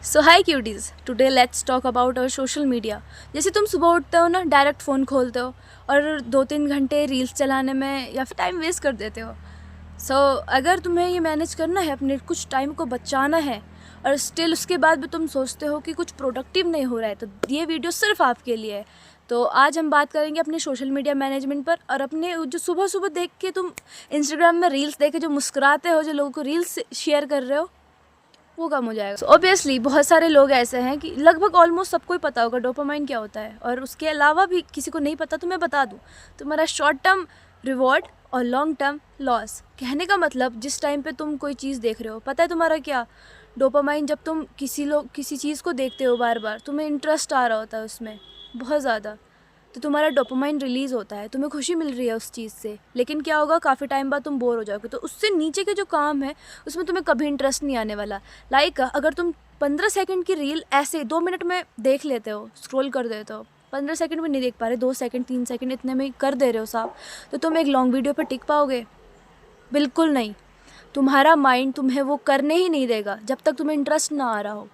So hi cuties, today let's talk about our social media. जैसे तुम सुबह उठते हो ना, डायरेक्ट फ़ोन खोलते हो और 2-3 घंटे रील्स चलाने में या फिर टाइम वेस्ट कर देते हो। सो अगर तुम्हें ये मैनेज करना है, अपने कुछ टाइम को बचाना है और स्टिल उसके बाद भी तुम सोचते हो कि कुछ प्रोडक्टिव नहीं हो रहा है, तो ये वीडियो सिर्फ आपके लिए है। तो आज हम बात करेंगे अपने सोशल मीडिया मैनेजमेंट पर और अपने जो सुबह सुबह देख के तुम इंस्टाग्राम में रील्स देख के जो मुस्कुराते हो, जो लोगों को रील्स शेयर कर रहे हो, वो कम हो जाएगा। ऑब्वियसली बहुत सारे लोग ऐसे हैं कि लगभग ऑलमोस्ट सबको ही पता होगा डोपामाइन क्या होता है, और उसके अलावा भी किसी को नहीं पता तो मैं बता दूं। तुम्हारा शॉर्ट टर्म रिवॉर्ड और लॉन्ग टर्म लॉस। कहने का मतलब, जिस टाइम पे तुम कोई चीज़ देख रहे हो, पता है तुम्हारा क्या डोपामाइन, जब तुम किसी चीज़ को देखते हो बार बार, तुम्हें इंटरेस्ट आ रहा होता है उसमें बहुत ज़्यादा, तो तुम्हारा डोपामाइन रिलीज़ होता है, तुम्हें खुशी मिल रही है उस चीज़ से। लेकिन क्या होगा, काफ़ी टाइम बाद तुम बोर हो जाओगे, तो उससे नीचे के जो काम है उसमें तुम्हें कभी इंटरेस्ट नहीं आने वाला। लाइक अगर तुम 15 सेकंड की रील ऐसे 2 मिनट में देख लेते हो, स्क्रॉल कर देते हो, 15 सेकंड में नहीं देख पा रहे, 2 सेकंड 3 सेकंड इतने में कर दे रहे हो साहब, तो तुम एक लॉन्ग वीडियो पर टिक पाओगे? बिल्कुल नहीं। तुम्हारा माइंड तुम्हें वो करने ही नहीं देगा जब तक तुम्हें इंटरेस्ट ना आ रहा हो।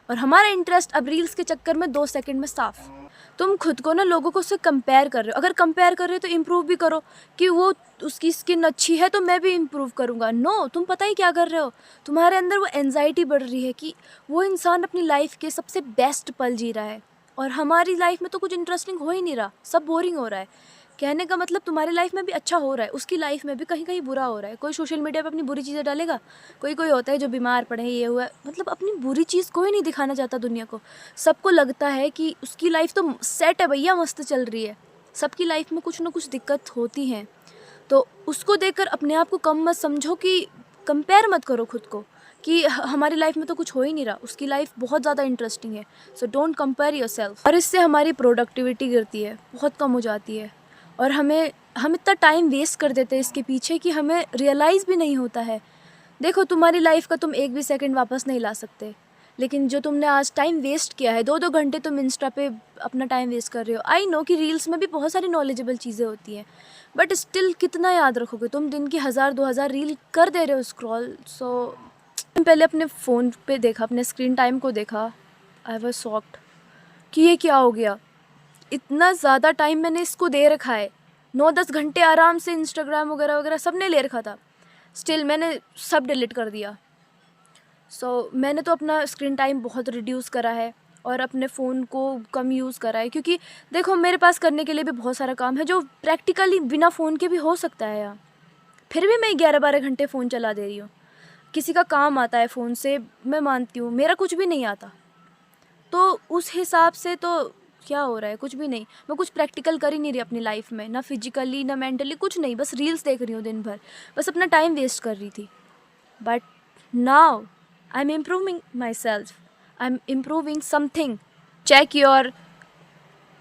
और हमारा इंटरेस्ट अब रील्स के चक्कर में 2 सेकंड में साफ। तुम खुद को ना लोगों को उससे कंपेयर कर रहे हो। अगर कंपेयर कर रहे हो तो इम्प्रूव भी करो कि वो उसकी स्किन अच्छी है तो मैं भी इम्प्रूव करूँगा। नो, तुम पता ही क्या कर रहे हो, तुम्हारे अंदर वो एंजाइटी बढ़ रही है कि वो इंसान अपनी लाइफ के सबसे बेस्ट पल जी रहा है और हमारी लाइफ में तो कुछ इंटरेस्टिंग हो ही नहीं रहा, सब बोरिंग हो रहा है। कहने का मतलब, तुम्हारी लाइफ में भी अच्छा हो रहा है, उसकी लाइफ में भी कहीं कहीं बुरा हो रहा है। कोई सोशल मीडिया पे अपनी बुरी चीज़ें डालेगा, कोई कोई होता है जो बीमार पड़े, ये हुआ, मतलब अपनी बुरी चीज़ कोई नहीं दिखाना चाहता दुनिया को। सबको लगता है कि उसकी लाइफ तो सेट है भैया, मस्त चल रही है। सबकी लाइफ में कुछ ना कुछ दिक्कत होती हैं, तो उसको देखकर अपने आप को कम मत समझो, कि कंपेयर मत करो खुद को कि हमारी लाइफ में तो कुछ हो ही नहीं रहा, उसकी लाइफ बहुत ज़्यादा इंटरेस्टिंग है। So don't compare yourself. और इससे हमारी प्रोडक्टिविटी गिरती है, बहुत कम हो जाती है, और हम इतना टाइम वेस्ट कर देते हैं इसके पीछे कि हमें रियलाइज़ भी नहीं होता है। देखो, तुम्हारी लाइफ का तुम एक भी सेकंड वापस नहीं ला सकते, लेकिन जो तुमने आज टाइम वेस्ट किया है, 2-2 घंटे तुम इंस्टा पे अपना टाइम वेस्ट कर रहे हो। आई नो कि रील्स में भी बहुत सारी नॉलेजेबल चीज़ें होती हैं, बट स्टिल कितना याद रखोगे तुम? दिन की 1000-2000 रील कर दे रहे हो स्क्रॉल। सो पहले अपने फ़ोन पे देखा, अपने स्क्रीन टाइम को देखा, आई वाज शॉक्ड कि ये क्या हो गया। इतना ज़्यादा टाइम मैंने इसको दे रखा है, 9-10 घंटे आराम से इंस्टाग्राम वगैरह वगैरह सब ने ले रखा था, स्टिल मैंने सब डिलीट कर दिया। सो मैंने तो अपना स्क्रीन टाइम बहुत रिड्यूस करा है और अपने फ़ोन को कम यूज़ करा है, क्योंकि देखो मेरे पास करने के लिए भी बहुत सारा काम है जो प्रैक्टिकली बिना फ़ोन के भी हो सकता है यार। फिर भी मैं 11-12 घंटे फ़ोन चला दे रही हूँ। किसी का काम आता है फ़ोन से, मैं मानती हूँ, मेरा कुछ भी नहीं आता। तो उस हिसाब से तो क्या हो रहा है? कुछ भी नहीं। मैं कुछ प्रैक्टिकल कर ही नहीं रही अपनी लाइफ में, ना फिजिकली ना मेंटली, कुछ नहीं, बस रील्स देख रही हूँ दिन भर, बस अपना टाइम वेस्ट कर रही थी। But now I am improving myself, I am improving something. Check your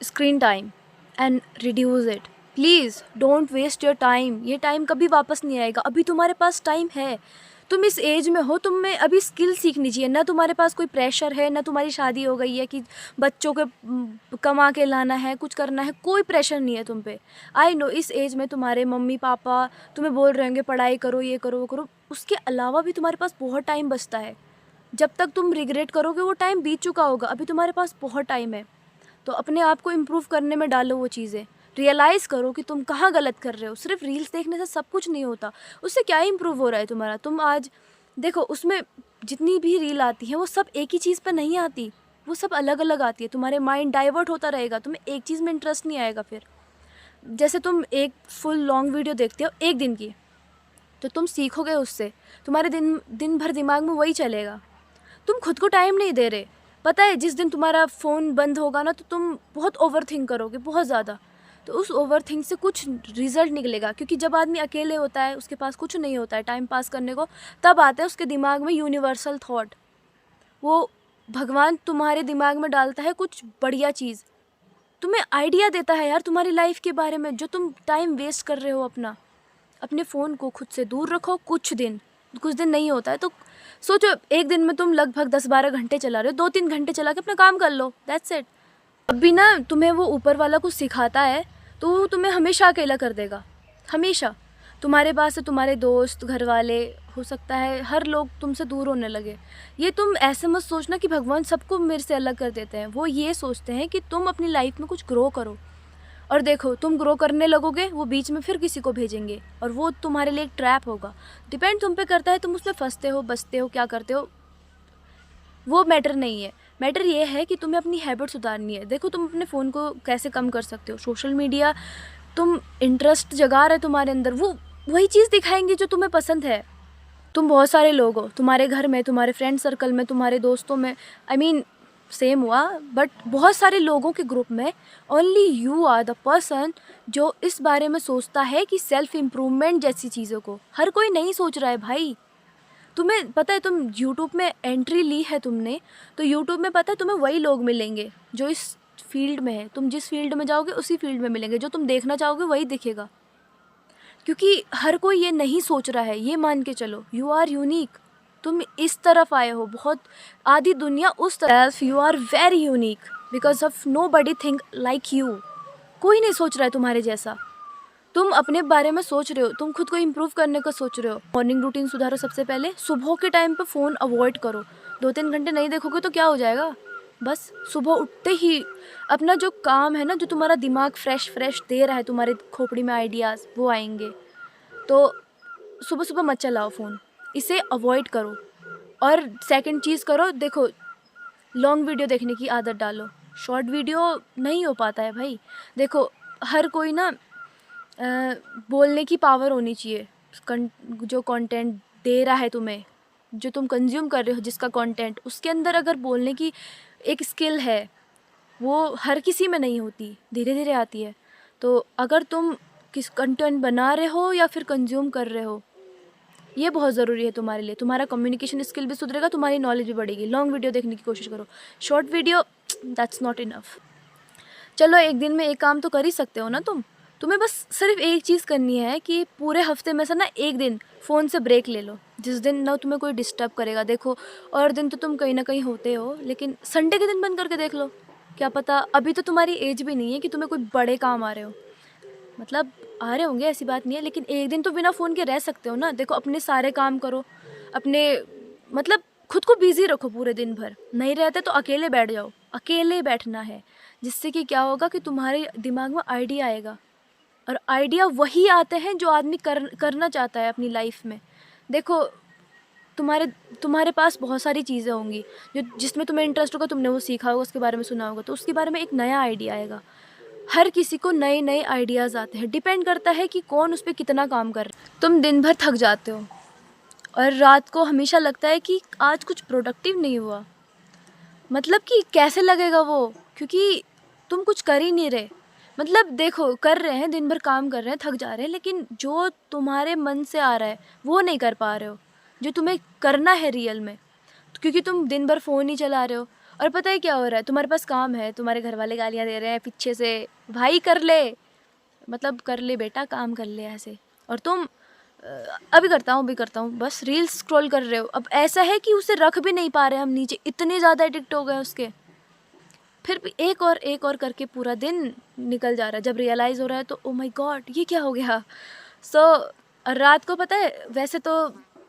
screen time and reduce it. Please don't waste your time. ये टाइम कभी वापस नहीं आएगा। अभी तुम्हारे पास टाइम है, तुम इस एज में हो, तुम में अभी स्किल सीखनी चाहिए। ना तुम्हारे पास कोई प्रेशर है, ना तुम्हारी शादी हो गई है कि बच्चों के कमा के लाना है, कुछ करना है, कोई प्रेशर नहीं है तुम पे। आई नो इस एज में तुम्हारे मम्मी पापा तुम्हें बोल रहे होंगे पढ़ाई करो, ये करो, वो करो, उसके अलावा भी तुम्हारे पास बहुत टाइम बचता है। जब तक तुम रिग्रेट करोगे वो टाइम बीत चुका होगा, अभी तुम्हारे पास बहुत टाइम है। तो अपने आप को इम्प्रूव करने में डालो वो चीज़ें। रियलाइज़ करो कि तुम कहाँ गलत कर रहे हो। सिर्फ रील्स देखने से सब कुछ नहीं होता, उससे क्या इम्प्रूव हो रहा है तुम्हारा? तुम आज देखो, उसमें जितनी भी रील आती हैं वो सब एक ही चीज़ पर नहीं आती, वो सब अलग अलग आती है। तुम्हारे माइंड डाइवर्ट होता रहेगा, तुम्हें एक चीज़ में इंटरेस्ट नहीं आएगा। फिर जैसे तुम एक फुल लॉन्ग वीडियो देखते हो एक दिन की, तो तुम सीखोगे उससे, तुम्हारे दिन दिन भर दिमाग में वही चलेगा। तुम खुद को टाइम नहीं दे रहे। पता है, जिस दिन तुम्हारा फ़ोन बंद होगा ना, तो तुम बहुत ओवर थिंक करोगे, बहुत ज़्यादा। तो उस ओवर थिंक से कुछ रिज़ल्ट निकलेगा, क्योंकि जब आदमी अकेले होता है, उसके पास कुछ नहीं होता है टाइम पास करने को, तब आता है उसके दिमाग में यूनिवर्सल थॉट। वो भगवान तुम्हारे दिमाग में डालता है कुछ बढ़िया चीज़, तुम्हें आइडिया देता है यार तुम्हारी लाइफ के बारे में, जो तुम टाइम वेस्ट कर रहे हो अपना। अपने फ़ोन को खुद से दूर रखो कुछ दिन। कुछ दिन नहीं होता है तो सोचो, एक दिन में तुम लगभग 10-12 घंटे चला रहे हो, 2-3 घंटे चला के अपना काम कर लो, दैट्स इट। अब भी ना तुम्हें वो ऊपर वाला कुछ सिखाता है तो वो तुम्हें हमेशा अकेला कर देगा, हमेशा। तुम्हारे पास से तुम्हारे दोस्त, घर वाले, हो सकता है हर लोग तुमसे दूर होने लगे। ये तुम ऐसे मत सोचना कि भगवान सबको मेरे से अलग कर देते हैं। वो ये सोचते हैं कि तुम अपनी लाइफ में कुछ ग्रो करो। और देखो, तुम ग्रो करने लगोगे, वो बीच में फिर किसी को भेजेंगे और वो तुम्हारे लिए एक ट्रैप होगा। डिपेंड तुम पे करता है, तुम उसमें फंसते हो, बचते हो, क्या करते हो, वो मैटर नहीं है। मैटर ये है कि तुम्हें अपनी हैबिट सुधारनी है। देखो, तुम अपने फ़ोन को कैसे कम कर सकते हो। सोशल मीडिया, तुम इंटरेस्ट जगा रहे तुम्हारे अंदर, वो वही चीज़ दिखाएंगे जो तुम्हें पसंद है। तुम बहुत सारे लोग हो, तुम्हारे घर में, तुम्हारे फ्रेंड सर्कल में, तुम्हारे दोस्तों में, आई मीन सेम हुआ, बट बहुत सारे लोगों के ग्रुप में only you are the person जो इस बारे में सोचता है कि सेल्फ इम्प्रूवमेंट जैसी चीज़ों को। हर कोई नहीं सोच रहा है भाई। तुम्हें पता है, तुम यूट्यूब में एंट्री ली है तुमने, तो यूट्यूब में पता है तुम्हें वही लोग मिलेंगे जो इस फील्ड में है। तुम जिस फील्ड में जाओगे उसी फील्ड में मिलेंगे। जो तुम देखना चाहोगे वही दिखेगा, क्योंकि हर कोई ये नहीं सोच रहा है। ये मान के चलो, यू आर यूनिक। तुम इस तरफ आए हो, बहुत आधी दुनिया उस तरफ। You are very unique because of nobody think like you. कोई नहीं सोच रहा है तुम्हारे जैसा। तुम अपने बारे में सोच रहे हो, तुम खुद को इम्प्रूव करने का सोच रहे हो। मॉर्निंग रूटीन सुधारो। सबसे पहले सुबह के टाइम पे फ़ोन अवॉइड करो। 2-3 घंटे नहीं देखोगे तो क्या हो जाएगा। बस सुबह उठते ही अपना जो काम है ना, जो तुम्हारा दिमाग फ्रेश दे रहा है, तुम्हारे खोपड़ी में आइडियाज़ वो आएंगे। तो सुबह सुबह मत चलाओ फ़ोन, इसे अवॉइड करो। और सेकंड चीज़ करो, देखो, लॉन्ग वीडियो देखने की आदत डालो। शॉर्ट वीडियो नहीं हो पाता है भाई। देखो, हर कोई ना बोलने की पावर होनी चाहिए। जो कंटेंट दे रहा है तुम्हें, जो तुम कंज्यूम कर रहे हो, जिसका कंटेंट, उसके अंदर अगर बोलने की एक स्किल है, वो हर किसी में नहीं होती, धीरे धीरे आती है। तो अगर तुम किस कंटेंट बना रहे हो या फिर कंज्यूम कर रहे हो, ये बहुत ज़रूरी है तुम्हारे लिए। तुम्हारा कम्युनिकेशन स्किल भी सुधरेगा, तुम्हारी नॉलेज भी बढ़ेगी। लॉन्ग वीडियो देखने की कोशिश करो, short video that's not enough. चलो, एक दिन में एक काम तो कर ही सकते हो ना तुम। तुम्हें बस सिर्फ एक चीज़ करनी है कि पूरे हफ्ते में से ना एक दिन फ़ोन से ब्रेक ले लो, जिस दिन ना तुम्हें कोई डिस्टर्ब करेगा। देखो, और दिन तो तुम कहीं ना कहीं होते हो, लेकिन संडे के दिन बंद करके देख लो। क्या पता, अभी तो तुम्हारी एज भी नहीं है कि तुम्हें कोई बड़े काम आ रहे हो। मतलब आ रहे होंगे, ऐसी बात नहीं है, लेकिन एक दिन तो बिना फ़ोन के रह सकते हो ना। देखो, अपने सारे काम करो, अपने मतलब खुद को बिज़ी रखो पूरे दिन भर। नहीं रहते तो अकेले बैठ जाओ, अकेले बैठना है, जिससे कि क्या होगा कि तुम्हारे दिमाग में आइडिया आएगा। और आइडिया वही आते हैं जो आदमी करना चाहता है अपनी लाइफ में। देखो, तुम्हारे पास बहुत सारी चीज़ें होंगी जो जिसमें तुम्हें इंटरेस्ट होगा, तुमने वो सीखा होगा, उसके बारे में सुना होगा, तो उसके बारे में एक नया आइडिया आएगा। हर किसी को नए नए आइडियाज़ आते हैं। डिपेंड करता है कि कौन उस पर कितना काम कर रहा है। तुम दिन भर थक जाते हो और रात को हमेशा लगता है कि आज कुछ प्रोडक्टिव नहीं हुआ। मतलब कि कैसे लगेगा वो, क्योंकि तुम कुछ कर ही नहीं रहे। मतलब देखो, कर रहे हैं, दिन भर काम कर रहे हैं, थक जा रहे हैं, लेकिन जो तुम्हारे मन से आ रहा है वो नहीं कर पा रहे हो, जो तुम्हें करना है रियल में। तो क्योंकि तुम दिन भर फ़ोन ही चला रहे हो। और पता है क्या हो रहा है, तुम्हारे पास काम है, तुम्हारे घर वाले गालियाँ दे रहे हैं पीछे से, भाई कर ले, मतलब कर ले बेटा, काम कर ले ऐसे। और तुम अभी करता हूँ, बस रील्स स्क्रॉल कर रहे हो। अब ऐसा है कि उसे रख भी नहीं पा रहे हम नीचे, इतने ज़्यादा एडिक्ट हो गए उसके। फिर भी एक और करके पूरा दिन निकल जा रहा है। जब रियलाइज़ हो रहा है तो ओ माय गॉड, ये क्या हो गया। सो रात को पता है, वैसे तो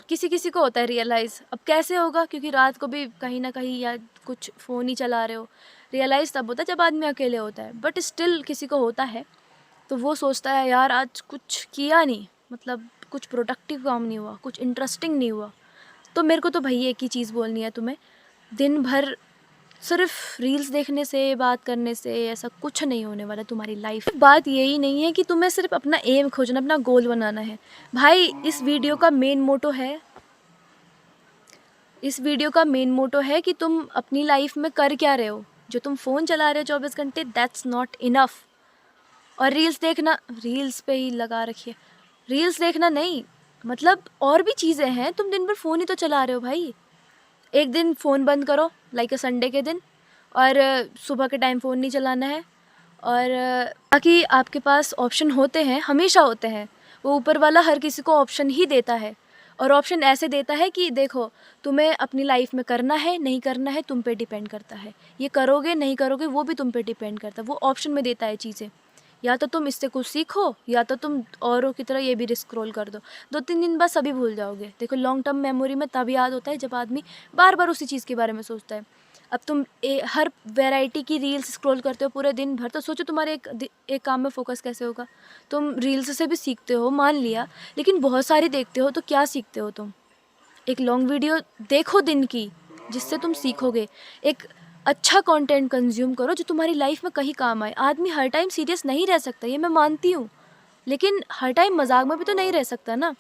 किसी किसी को होता है रियलाइज़। अब कैसे होगा, क्योंकि रात को भी कहीं ना कहीं या कुछ फ़ोन ही चला रहे हो। रियलाइज़ तब होता है जब आदमी अकेले होता है, बट स्टिल किसी को होता है। तो वो सोचता है, यार आज कुछ किया नहीं, मतलब कुछ प्रोडक्टिव काम नहीं हुआ, कुछ इंटरेस्टिंग नहीं हुआ। तो मेरे को तो भाई एक ही चीज़ बोलनी है तुम्हें, दिन भर सिर्फ रील्स देखने से, बात करने से ऐसा कुछ नहीं होने वाला तुम्हारी लाइफ। बात यही नहीं है कि तुम्हें सिर्फ अपना एम खोजना, अपना गोल बनाना है। भाई, इस वीडियो का मेन मोटो है कि तुम अपनी लाइफ में कर क्या रहे हो। जो तुम फ़ोन चला रहे हो 24 घंटे, दैट्स नॉट इनफ। और रील्स देखना, रील्स पे ही लगा रखिए। रील्स देखना नहीं, मतलब और भी चीज़ें हैं। तुम दिन भर फ़ोन ही तो चला रहे हो भाई। एक दिन फ़ोन बंद करो, लाइक संडे के दिन, और सुबह के टाइम फ़ोन नहीं चलाना है। और बाकी आपके पास ऑप्शन होते हैं, हमेशा होते हैं। वो ऊपर वाला हर किसी को ऑप्शन ही देता है, और ऑप्शन ऐसे देता है कि देखो, तुम्हें अपनी लाइफ में करना है, नहीं करना है, तुम पे डिपेंड करता है। ये करोगे नहीं करोगे वो भी तुम पे डिपेंड करता है। वो ऑप्शन में देता है चीज़ें या तो तुम इससे कुछ सीखो या तो तुम औरों की तरह ये भी स्क्रॉल कर दो। 2-3 दिन बाद सभी भूल जाओगे। देखो लॉन्ग टर्म मेमोरी में तब याद होता है जब आदमी बार-बार उसी चीज़ के बारे में सोचता है। अब तुम हर वैरायटी की रील्स स्क्रॉल करते हो पूरे दिन भर, तो सोचो तुम्हारे एक काम में फोकस कैसे होगा। तुम रील्स से भी सीखते हो मान लिया, लेकिन बहुत सारी देखते हो तो क्या सीखते हो तुम? एक लॉन्ग वीडियो देखो दिन की, जिससे तुम सीखोगे। एक अच्छा कंटेंट कंज्यूम करो जो तुम्हारी लाइफ में कहीं काम आए। आदमी हर टाइम सीरियस नहीं रह सकता, ये मैं मानती हूँ, लेकिन हर टाइम मजाक में भी तो नहीं रह सकता ना।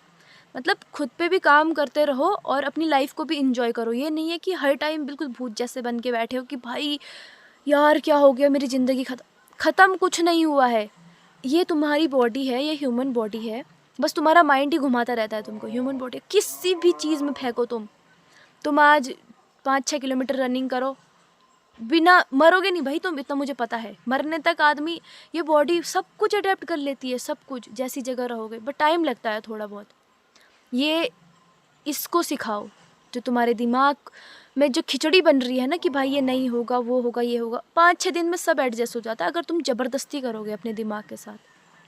मतलब खुद पे भी काम करते रहो और अपनी लाइफ को भी इंजॉय करो। ये नहीं है कि हर टाइम बिल्कुल भूत जैसे बन के बैठे हो कि भाई यार क्या हो गया, मेरी ज़िंदगी ख़त्म। कुछ नहीं हुआ है। ये तुम्हारी बॉडी है, ये ह्यूमन बॉडी है, बस तुम्हारा माइंड ही घुमाता रहता है तुमको। ह्यूमन बॉडी किसी भी चीज़ में फेंको तुम आज 5-6 किलोमीटर रनिंग करो, बिना मरोगे नहीं भाई तुम, इतना मुझे पता है। मरने तक आदमी, ये बॉडी सब कुछ अडेप्ट कर लेती है, सब कुछ जैसी जगह रहोगे, बट टाइम लगता है थोड़ा बहुत। ये इसको सिखाओ जो तुम्हारे दिमाग में जो खिचड़ी बन रही है ना कि भाई ये नहीं होगा, वो होगा, ये होगा, 5-6 दिन में सब एडजस्ट हो जाता है अगर तुम ज़बरदस्ती करोगे अपने दिमाग के साथ,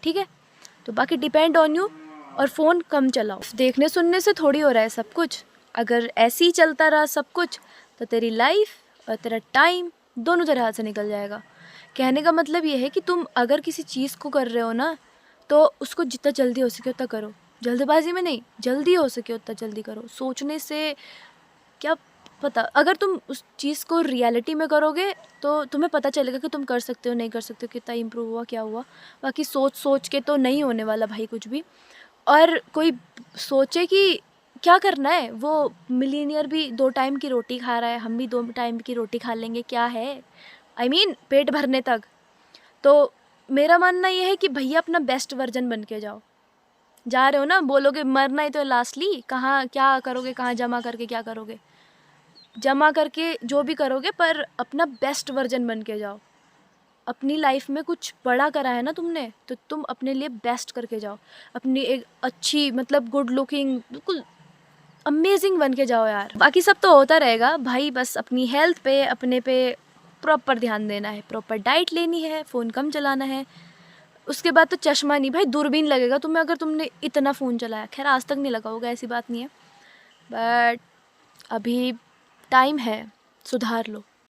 ठीक है। तो बाकी डिपेंड ऑन यू। और फ़ोन कम चलाओ। देखने सुनने से थोड़ी हो रहा है सब कुछ। अगर ऐसे ही चलता रहा सब कुछ तो तेरी लाइफ और तेरा टाइम दोनों तेरे हाथ से निकल जाएगा। कहने का मतलब ये है कि तुम अगर किसी चीज़ को कर रहे हो ना, तो उसको जितना जल्दी हो सके उतना करो। जल्दबाजी में नहीं, जल्दी हो सके उतना जल्दी करो। सोचने से क्या पता, अगर तुम उस चीज़ को रियलिटी में करोगे तो तुम्हें पता चलेगा कि तुम कर सकते हो, नहीं कर सकते हो, कितना इम्प्रूव हुआ, क्या हुआ। बाकी सोच सोच के तो नहीं होने वाला भाई कुछ भी। और कोई सोचे कि क्या करना है, वो मिलीनियर भी 2 टाइम की रोटी खा रहा है, हम भी 2 टाइम की रोटी खा लेंगे, क्या है। आई मीन पेट भरने तक। तो मेरा मानना ये है कि भैया अपना बेस्ट वर्जन बन के जाओ। जा रहे हो ना, बोलोगे मरना ही तो लास्टली, कहाँ क्या करोगे, कहाँ जमा करके क्या करोगे, जमा करके जो भी करोगे, पर अपना बेस्ट वर्जन बन के जाओ। अपनी लाइफ में कुछ बड़ा करा है ना तुमने, तो तुम अपने लिए बेस्ट करके जाओ। अपनी एक अच्छी, मतलब गुड लुकिंग, बिल्कुल अमेजिंग बन के जाओ यार। बाकी सब तो होता रहेगा भाई, बस अपनी हेल्थ पे, अपने पे प्रॉपर ध्यान देना है, प्रॉपर डाइट लेनी है, फ़ोन कम चलाना है। उसके बाद तो चश्मा नहीं भाई, दूरबीन लगेगा तुम्हें अगर तुमने इतना फ़ोन चलाया। खैर आज तक नहीं लगा होगा, ऐसी बात नहीं है, बट अभी टाइम है, सुधार लो।